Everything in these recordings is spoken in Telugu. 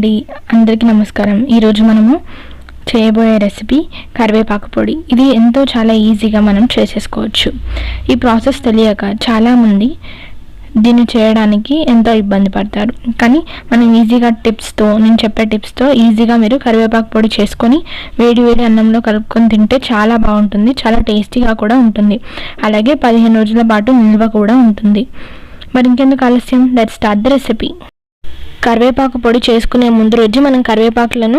అండి, అందరికీ నమస్కారం. ఈరోజు మనము చేయబోయే రెసిపీ కరివేపాకు పొడి. ఇది చాలా ఈజీగా మనం చేసేసుకోవచ్చు. ఈ ప్రాసెస్ తెలియక చాలామంది దీన్ని చేయడానికి ఎంతో ఇబ్బంది పడతారు. కానీ మనం ఈజీగా నేను చెప్పే టిప్స్తో ఈజీగా మీరు కరివేపాకు పొడి చేసుకొని వేడి వేడి అన్నంలో కలుపుకొని తింటే చాలా బాగుంటుంది. చాలా టేస్టీగా కూడా ఉంటుంది. అలాగే 15 రోజుల పాటు నిల్వ కూడా ఉంటుంది. మరి ఇంకెందుకు ఆలస్యం, లెట్స్ స్టార్ట్ ద రెసిపీ. కరివేపాకు పొడి చేసుకునే ముందు రోజు మనం కరివేపాకులను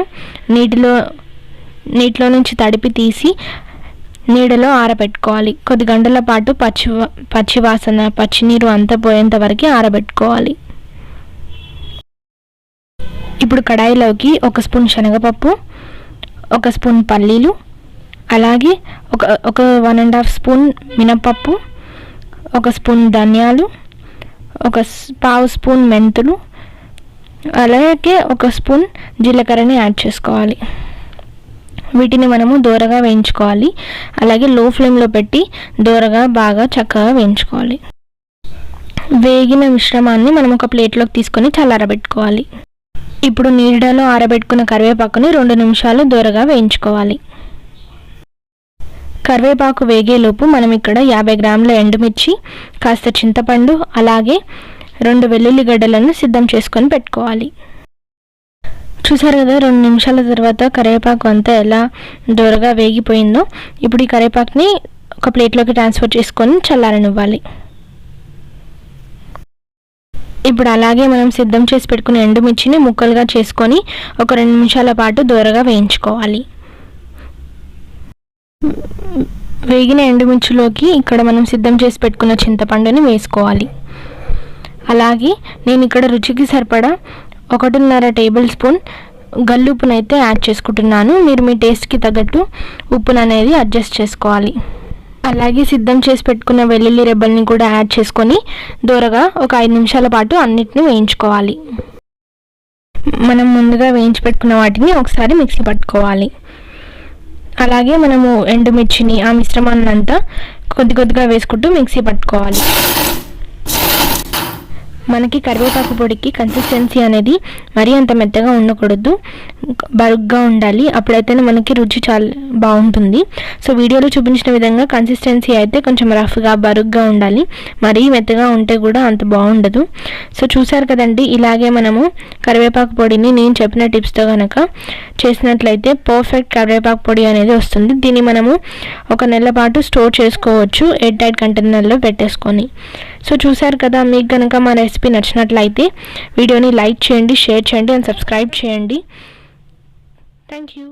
నీటిలో నుంచి తడిపి తీసి నీడలో ఆరబెట్టుకోవాలి. కొద్ది గంటల పాటు పచ్చివాసన పచ్చినీరు అంతా పోయేంత వరకు ఆరబెట్టుకోవాలి. ఇప్పుడు కడాయిలోకి 1 స్పూన్ శనగపప్పు, 1 స్పూన్ పల్లీలు, అలాగే ఒక 1.5 స్పూన్ మినపప్పు, 1 స్పూన్ ధనియాలు, 1/4 స్పూన్ మెంతులు, అలాగే 1 స్పూన్ జీలకర్రని యాడ్ చేసుకోవాలి. వీటిని మనము దోరగా వేయించుకోవాలి. అలాగే లో ఫ్లేమ్లో పెట్టి దోరగా బాగా చక్కగా వేయించుకోవాలి. వేగిన మిశ్రమాన్ని మనం ఒక ప్లేట్లోకి తీసుకొని చల్లారబెట్టుకోవాలి. ఇప్పుడు నీడలో ఆరబెట్టుకున్న కరివేపాకుని 2 నిమిషాలు దోరగా వేయించుకోవాలి. కరివేపాకు వేగేలోపు మనం ఇక్కడ 50 గ్రాముల ఎండుమిర్చి, కాస్త చింతపండు, అలాగే 2 వెల్లుల్లి గడ్డలను సిద్ధం చేసుకొని పెట్టుకోవాలి. చూసారు కదా, 2 నిమిషాల తర్వాత కరివేపాకు అంతా ఎలా దోరగా వేగిపోయిందో. ఇప్పుడు ఈ కరివేపాకుని ఒక ప్లేట్లోకి ట్రాన్స్ఫర్ చేసుకొని చల్లారనివ్వాలి. ఇప్పుడు అలాగే మనం సిద్ధం చేసి పెట్టుకున్న ఎండుమిర్చిని ముక్కలుగా చేసుకొని ఒక 2 నిమిషాల పాటు దోరగా వేయించుకోవాలి. వేగిన ఎండుమిర్చిలోకి ఇక్కడ మనం సిద్ధం చేసి పెట్టుకున్న చింతపండుని వేసుకోవాలి. అలాగే నేను ఇక్కడ రుచికి సరిపడా 1.5 టేబుల్ స్పూన్ గల్లుప్పునైతే యాడ్ చేసుకుంటున్నాను. మీరు మీ టేస్ట్కి తగ్గట్టు ఉప్పును అనేది అడ్జస్ట్ చేసుకోవాలి. అలాగే సిద్ధం చేసి పెట్టుకున్న వెల్లుల్లి రెబ్బల్ని కూడా యాడ్ చేసుకొని దోరగా ఒక 5 నిమిషాల పాటు అన్నిటిని వేయించుకోవాలి. మనం ముందుగా వేయించి పెట్టుకున్న వాటిని ఒకసారి మిక్సీ పట్టుకోవాలి. అలాగే మనము ఎండుమిర్చిని ఆ మిశ్రమాన్ని అంతా కొద్దిగా వేసుకుంటూ మిక్సీ పట్టుకోవాలి. మనకి కరివేపాకు పొడికి కన్సిస్టెన్సీ అనేది మరీ అంత మెత్తగా ఉండకూడదు, బరుగ్గా ఉండాలి. అప్పుడైతేనే మనకి రుచి చాలా బాగుంటుంది. సో వీడియోలో చూపించిన విధంగా కన్సిస్టెన్సీ అయితే కొంచెం రఫ్గా బరుగ్గా ఉండాలి. మరీ మెత్తగా ఉంటే కూడా అంత బాగుండదు. సో చూసారు కదండి, ఇలాగే మనము కరివేపాకు పొడిని నేను చెప్పిన టిప్స్తో కనుక చేసినట్లయితే పర్ఫెక్ట్ కరివేపాకు పొడి అనేది వస్తుంది. దీన్ని మనము 1 నెల పాటు స్టోర్ చేసుకోవచ్చు ఎయిర్ టైట్ కంటైనర్లో పెట్టేసుకొని. సో చూసారు కదా, మీకు కనుక మా రెసిపీ నచ్చినట్లయితే వీడియోని లైక్ చేయండి, షేర్ చేయండి అండ్ సబ్స్క్రైబ్ చేయండి. Thank you.